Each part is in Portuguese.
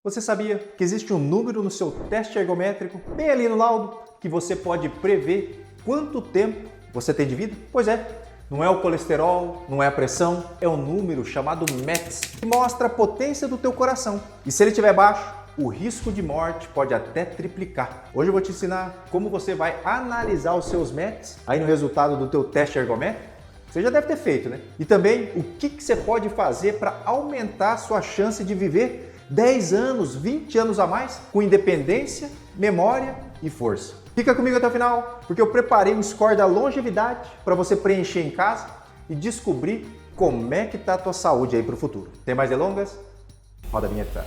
Você sabia que existe um número no seu teste ergométrico, bem ali no laudo, que você pode prever quanto tempo você tem de vida? Pois é, não é o colesterol, não é a pressão, é um número chamado METS, que mostra a potência do teu coração. E se ele estiver baixo, o risco de morte pode até triplicar. Hoje eu vou te ensinar como você vai analisar os seus METS aí no resultado do teu teste ergométrico. Você já deve ter feito, né? E também o que você pode fazer para aumentar a sua chance de viver 10 anos, 20 anos a mais, com independência, memória e força. Fica comigo até o final, porque eu preparei um score da longevidade para você preencher em casa e descobrir como é que está a tua saúde aí para o futuro. Tem mais delongas? Roda a vinheta.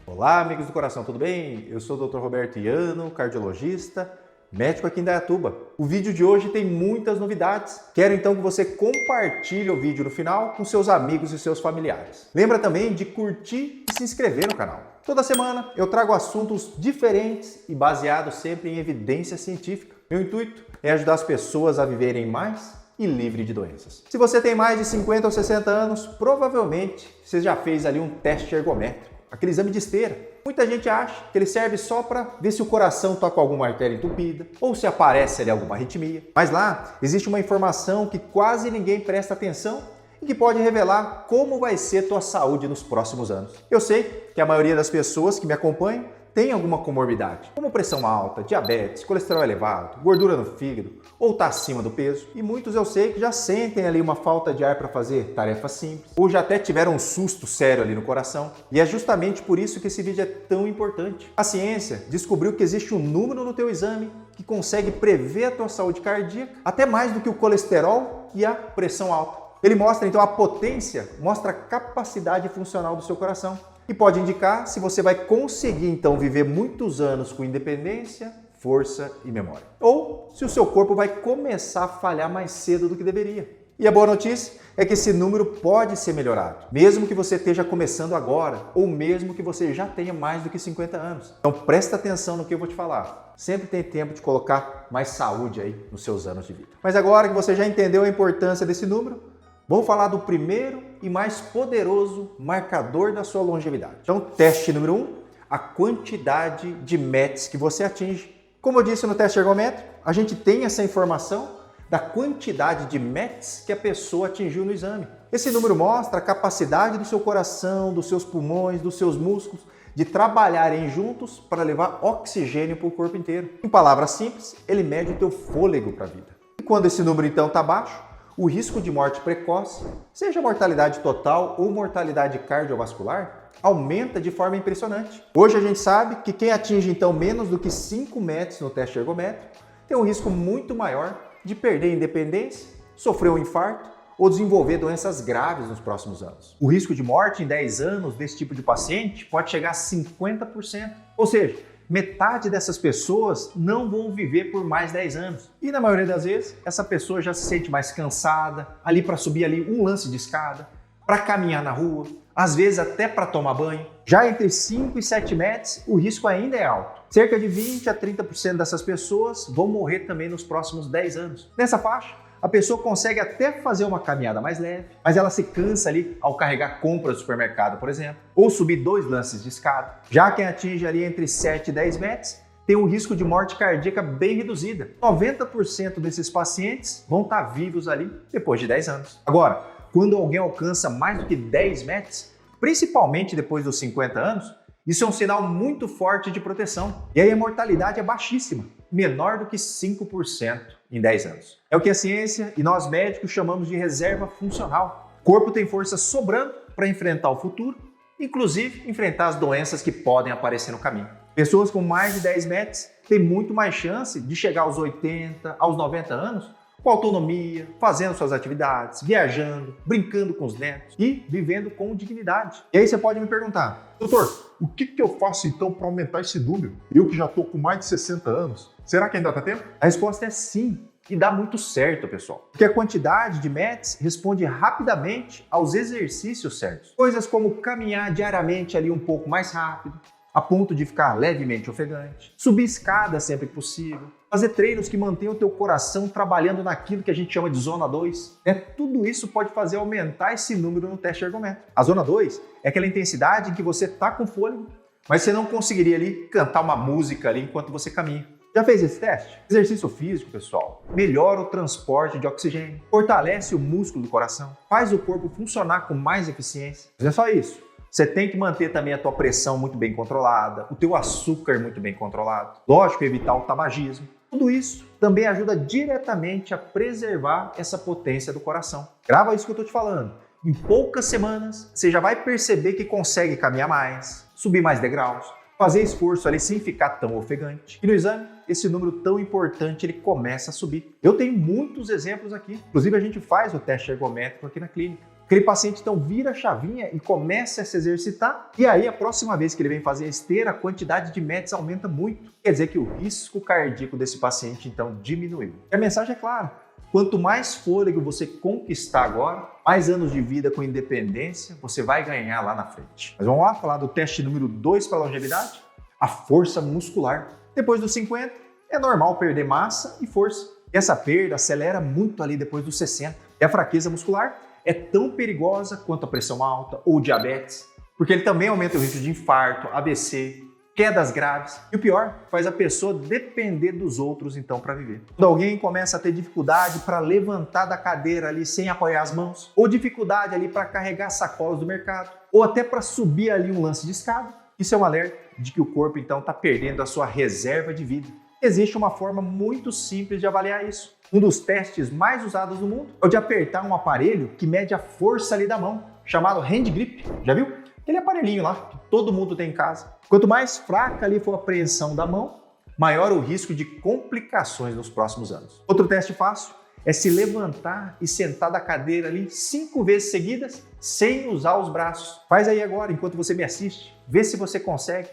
Olá, amigos do coração, tudo bem? Eu sou o Dr. Roberto Iano, cardiologista, médico aqui em Indaiatuba. O vídeo de hoje tem muitas novidades. Quero então que você compartilhe o vídeo no final com seus amigos e seus familiares. Lembra também de curtir e se inscrever no canal. Toda semana eu trago assuntos diferentes e baseados sempre em evidência científica. Meu intuito é ajudar as pessoas a viverem mais e livre de doenças. Se você tem mais de 50 ou 60 anos, provavelmente você já fez ali um teste ergométrico, aquele exame de esteira. Muita gente acha que ele serve só para ver se o coração está com alguma artéria entupida ou se aparece ali alguma arritmia. Mas lá existe uma informação que quase ninguém presta atenção e que pode revelar como vai ser tua saúde nos próximos anos. Eu sei que a maioria das pessoas que me acompanham tem alguma comorbidade, como pressão alta, diabetes, colesterol elevado, gordura no fígado ou está acima do peso. E muitos eu sei que já sentem ali uma falta de ar para fazer tarefas simples ou já até tiveram um susto sério ali no coração. E é justamente por isso que esse vídeo é tão importante. A ciência descobriu que existe um número no teu exame que consegue prever a tua saúde cardíaca até mais do que o colesterol e a pressão alta. Ele mostra então a potência, mostra a capacidade funcional do seu coração. E pode indicar se você vai conseguir então viver muitos anos com independência, força e memória. Ou se o seu corpo vai começar a falhar mais cedo do que deveria. E a boa notícia é que esse número pode ser melhorado, mesmo que você esteja começando agora, ou mesmo que você já tenha mais do que 50 anos. Então presta atenção no que eu vou te falar. Sempre tem tempo de colocar mais saúde aí nos seus anos de vida. Mas agora que você já entendeu a importância desse número, vamos falar do primeiro e mais poderoso marcador da sua longevidade. Então, teste número 1, a quantidade de METs que você atinge. Como eu disse no teste ergométrico, a gente tem essa informação da quantidade de METs que a pessoa atingiu no exame. Esse número mostra a capacidade do seu coração, dos seus pulmões, dos seus músculos de trabalharem juntos para levar oxigênio para o corpo inteiro. Em palavras simples, ele mede o teu fôlego para a vida. E quando esse número então está baixo, o risco de morte precoce, seja mortalidade total ou mortalidade cardiovascular, aumenta de forma impressionante. Hoje a gente sabe que quem atinge então menos do que 5 METs no teste ergométrico tem um risco muito maior de perder a independência, sofrer um infarto ou desenvolver doenças graves nos próximos anos. O risco de morte em 10 anos desse tipo de paciente pode chegar a 50%. Ou seja, metade dessas pessoas não vão viver por mais 10 anos. E na maioria das vezes, essa pessoa já se sente mais cansada, ali para subir ali um lance de escada, para caminhar na rua, às vezes até para tomar banho. Já entre 5 e 7 METs, o risco ainda é alto. Cerca de 20 a 30% dessas pessoas vão morrer também nos próximos 10 anos. Nessa faixa, a pessoa consegue até fazer uma caminhada mais leve, mas ela se cansa ali ao carregar compras do supermercado, por exemplo, ou subir 2 lances de escada. Já quem atinge ali entre 7 e 10 METs tem um risco de morte cardíaca bem reduzida. 90% desses pacientes vão estar vivos ali depois de 10 anos. Agora, quando alguém alcança mais do que 10 METs, principalmente depois dos 50 anos, isso é um sinal muito forte de proteção. E aí a mortalidade é baixíssima, menor do que 5% em 10 anos. É o que a ciência e nós médicos chamamos de reserva funcional. O corpo tem força sobrando para enfrentar o futuro, inclusive enfrentar as doenças que podem aparecer no caminho. Pessoas com mais de 10 METs têm muito mais chance de chegar aos 80, aos 90 anos com autonomia, fazendo suas atividades, viajando, brincando com os netos e vivendo com dignidade. E aí você pode me perguntar: doutor, o que eu faço então para aumentar esse número? Eu que já estou com mais de 60 anos, será que ainda está tempo? A resposta é sim, e dá muito certo, pessoal. Porque a quantidade de METs responde rapidamente aos exercícios certos. Coisas como caminhar diariamente ali um pouco mais rápido, a ponto de ficar levemente ofegante, subir escada sempre que possível, fazer treinos que mantenham o teu coração trabalhando naquilo que a gente chama de zona 2. Tudo isso pode fazer aumentar esse número no teste ergométrico. A zona 2 é aquela intensidade em que você está com fôlego, mas você não conseguiria ali cantar uma música ali enquanto você caminha. Já fez esse teste? Exercício físico, pessoal, melhora o transporte de oxigênio, fortalece o músculo do coração, faz o corpo funcionar com mais eficiência. Mas não é só isso. Você tem que manter também a tua pressão muito bem controlada, o teu açúcar muito bem controlado. Lógico, evitar o tabagismo. Tudo isso também ajuda diretamente a preservar essa potência do coração. Grava isso que eu estou te falando. Em poucas semanas, você já vai perceber que consegue caminhar mais, subir mais degraus, fazer esforço ali sem ficar tão ofegante. E no exame, esse número tão importante ele começa a subir. Eu tenho muitos exemplos aqui. Inclusive, a gente faz o teste ergométrico aqui na clínica. Aquele paciente então vira a chavinha e começa a se exercitar, e aí a próxima vez que ele vem fazer a esteira, a quantidade de METs aumenta muito. Quer dizer que o risco cardíaco desse paciente então diminuiu. E a mensagem é clara: quanto mais fôlego você conquistar agora, mais anos de vida com independência você vai ganhar lá na frente. Mas vamos lá falar do teste número 2 para longevidade? A força muscular. Depois dos 50, é normal perder massa e força. E essa perda acelera muito ali depois dos 60. E a fraqueza muscular é tão perigosa quanto a pressão alta ou diabetes, porque ele também aumenta o risco de infarto, AVC, quedas graves. E o pior, faz a pessoa depender dos outros então para viver. Quando alguém começa a ter dificuldade para levantar da cadeira ali sem apoiar as mãos, ou dificuldade ali para carregar sacolas do mercado, ou até para subir ali um lance de escada, isso é um alerta de que o corpo então está perdendo a sua reserva de vida. Existe uma forma muito simples de avaliar isso. Um dos testes mais usados no mundo é o de apertar um aparelho que mede a força ali da mão, chamado hand grip. Já viu? Aquele aparelhinho lá que todo mundo tem em casa. Quanto mais fraca ali for a apreensão da mão, maior o risco de complicações nos próximos anos. Outro teste fácil é se levantar e sentar da cadeira ali 5 vezes seguidas sem usar os braços. Faz aí agora, enquanto você me assiste. Vê se você consegue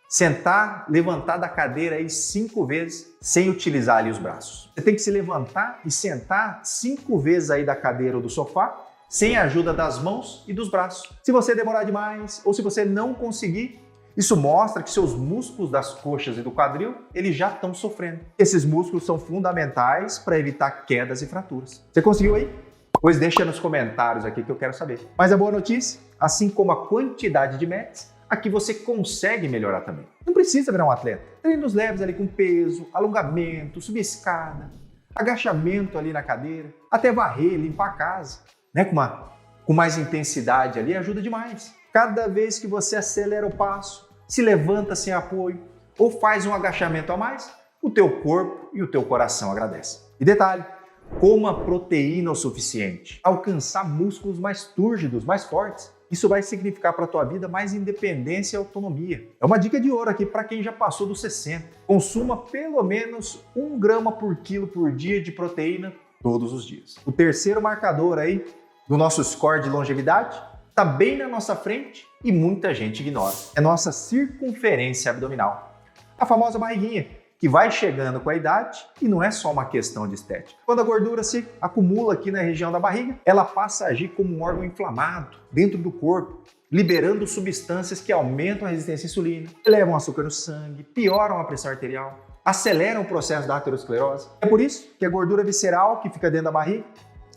sentar, levantar da cadeira aí 5 vezes sem utilizar ali os braços. Você tem que se levantar e sentar 5 vezes aí da cadeira ou do sofá sem a ajuda das mãos e dos braços. Se você demorar demais ou se você não conseguir, isso mostra que seus músculos das coxas e do quadril, eles já estão sofrendo. Esses músculos são fundamentais para evitar quedas e fraturas. Você conseguiu aí? Pois deixa nos comentários aqui que eu quero saber. Mas a boa notícia, assim como a quantidade de METs, aqui você consegue melhorar também. Não precisa virar um atleta. Treinos leves ali com peso, alongamento, subir escada, agachamento ali na cadeira, até varrer, limpar a casa, né? Com mais intensidade ali ajuda demais. Cada vez que você acelera o passo, se levanta sem apoio ou faz um agachamento a mais, o teu corpo e o teu coração agradecem. E detalhe, coma proteína o suficiente, alcançar músculos mais túrgidos, mais fortes. Isso vai significar para a tua vida mais independência e autonomia. É uma dica de ouro aqui para quem já passou dos 60. Consuma pelo menos 1 grama por quilo por dia de proteína todos os dias. O terceiro marcador aí do nosso score de longevidade está bem na nossa frente e muita gente ignora. É nossa circunferência abdominal. A famosa barriguinha, que vai chegando com a idade e não é só uma questão de estética. Quando a gordura se acumula aqui na região da barriga, ela passa a agir como um órgão inflamado dentro do corpo, liberando substâncias que aumentam a resistência à insulina, elevam o açúcar no sangue, pioram a pressão arterial, aceleram o processo da aterosclerose. É por isso que a gordura visceral que fica dentro da barriga,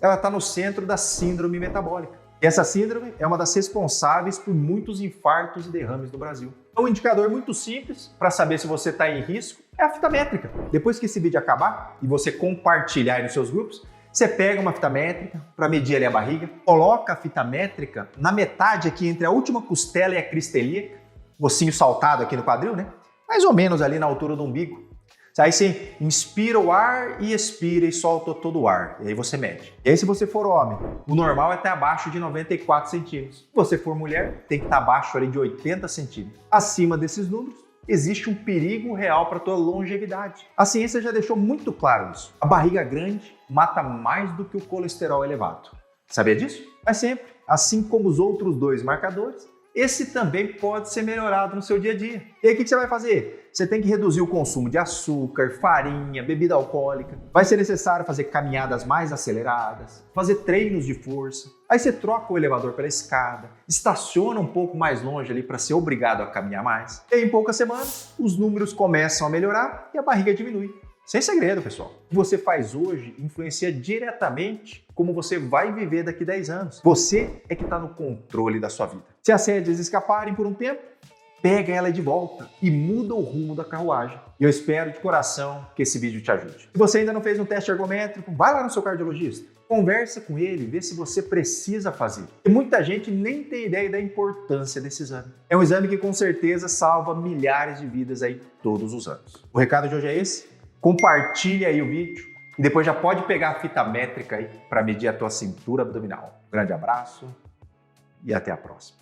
ela está no centro da síndrome metabólica. E essa síndrome é uma das responsáveis por muitos infartos e derrames no Brasil. Um indicador muito simples para saber se você está em risco é a fita métrica. Depois que esse vídeo acabar e você compartilhar aí nos seus grupos, você pega uma fita métrica para medir ali a barriga, coloca a fita métrica na metade aqui entre a última costela e a crista ilíaca, ossinho saltado aqui no quadril, né? Mais ou menos ali na altura do umbigo. Aí você inspira o ar e expira e solta todo o ar. E aí você mede. E aí se você for homem, o normal é estar abaixo de 94 centímetros. Se você for mulher, tem que estar abaixo ali de 80 centímetros. Acima desses números, existe um perigo real para a tua longevidade. A ciência já deixou muito claro isso. A barriga grande mata mais do que o colesterol elevado. Sabia disso? Mas sempre, assim como os outros 2 marcadores, esse também pode ser melhorado no seu dia a dia. E aí o que você vai fazer? Você tem que reduzir o consumo de açúcar, farinha, bebida alcoólica. Vai ser necessário fazer caminhadas mais aceleradas, fazer treinos de força. Aí você troca o elevador pela escada, estaciona um pouco mais longe ali para ser obrigado a caminhar mais. E aí, em poucas semanas, os números começam a melhorar e a barriga diminui. Sem segredo, pessoal. O que você faz hoje influencia diretamente como você vai viver daqui 10 anos. Você é que está no controle da sua vida. Se as rédeas escaparem por um tempo, pega ela de volta e muda o rumo da carruagem. E eu espero de coração que esse vídeo te ajude. Se você ainda não fez um teste ergométrico, vai lá no seu cardiologista. Conversa com ele, vê se você precisa fazer. E muita gente nem tem ideia da importância desse exame. É um exame que com certeza salva milhares de vidas aí todos os anos. O recado de hoje é esse. Compartilha aí o vídeo e depois já pode pegar a fita métrica aí para medir a tua cintura abdominal. Um grande abraço e até a próxima.